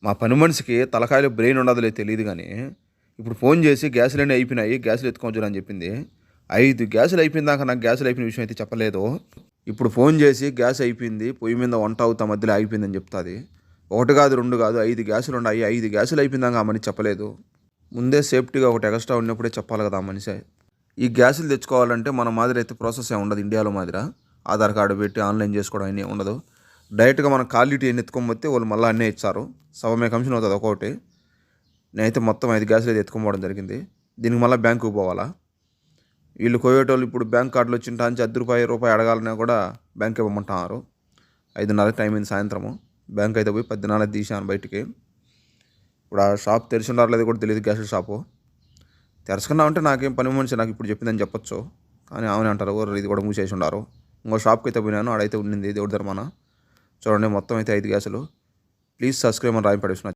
మా పని మనిషికి తలకాయలో బ్రెయిన్ ఉండదులే తెలియదు కానీ ఇప్పుడు ఫోన్ చేసి గ్యాసులన్నీ అయిపోయినాయి, గ్యాసులు ఎత్తుకోవచ్చు అని చెప్పింది. 5 గ్యాసులు అయిపోయిన దాకా నాకు గ్యాసులు అయిపోయిన విషయం అయితే చెప్పలేదు. ఇప్పుడు ఫోన్ చేసి గ్యాస్ అయిపోయింది, పొయ్యి మీద వంట అవుతా మధ్యలో ఆగిపోయిందని చెప్తుంది. 1 కాదు 2 కాదు 5 గ్యాసులు ఉన్నాయి, 5 గ్యాసులు అయిపోయిందాక ఆ మనిషి చెప్పలేదు. ముందే సేఫ్టీగా ఒకటి ఎక్స్ట్రా ఉన్నప్పుడే చెప్పాలి కదా ఆ మనిషి. ఈ గ్యాసులు తెచ్చుకోవాలంటే మన మాదిరి అయితే ప్రాసెస్ ఏమి ఉండదు, ఇండియాలో మాదిరి ఆధార్ కార్డు పెట్టి ఆన్లైన్ చేసుకోవడం అన్నీ ఉండదు. డైరెక్ట్గా మన క్వాలిటీ ఎన్ని ఎత్తుకోకపోతే వాళ్ళు మళ్ళీ అన్నీ ఇచ్చారు. సవమే కమిషన్ అవుతుంది ఒక్కొక్కటి. నేనైతే మొత్తం 5 గ్యాసులు అయితే ఎత్తుకోవడం జరిగింది. దీనికి మళ్ళీ బ్యాంకుకి పోవాలా? వీళ్ళు కోయేటోళ్ళు ఇప్పుడు బ్యాంక్ కార్డులు వచ్చింటా అని రూపాయి అడగాలన్నా కూడా బ్యాంక్ ఇవ్వమంటున్నారు. 5:30 టైం అయింది సాయంత్రము. బ్యాంక్ అయితే పోయి 10:30 తీసాను బయటికి. ఇప్పుడు ఆ షాప్ తెరిచి ఉండారు లేదు కూడా తెలియదు, గ్యాస్ షాపు. తెరచుకున్నామంటే నాకేం పని మనిషి నాకు ఇప్పుడు చెప్పిందని చెప్పొచ్చు, కానీ ఆమెనే అంటారు ఇది కూడా మూసేసి ఉండారు. ఇంకో షాప్కి అయితే పోయినాను, ఆడైతే ఉండింది దేవుడి ధర్మాన. చూడండి మొత్తం అయితే 5 గ్యాసులు. ప్లీజ్ సబ్స్క్రైబ్ అని రాయి పడేసిన.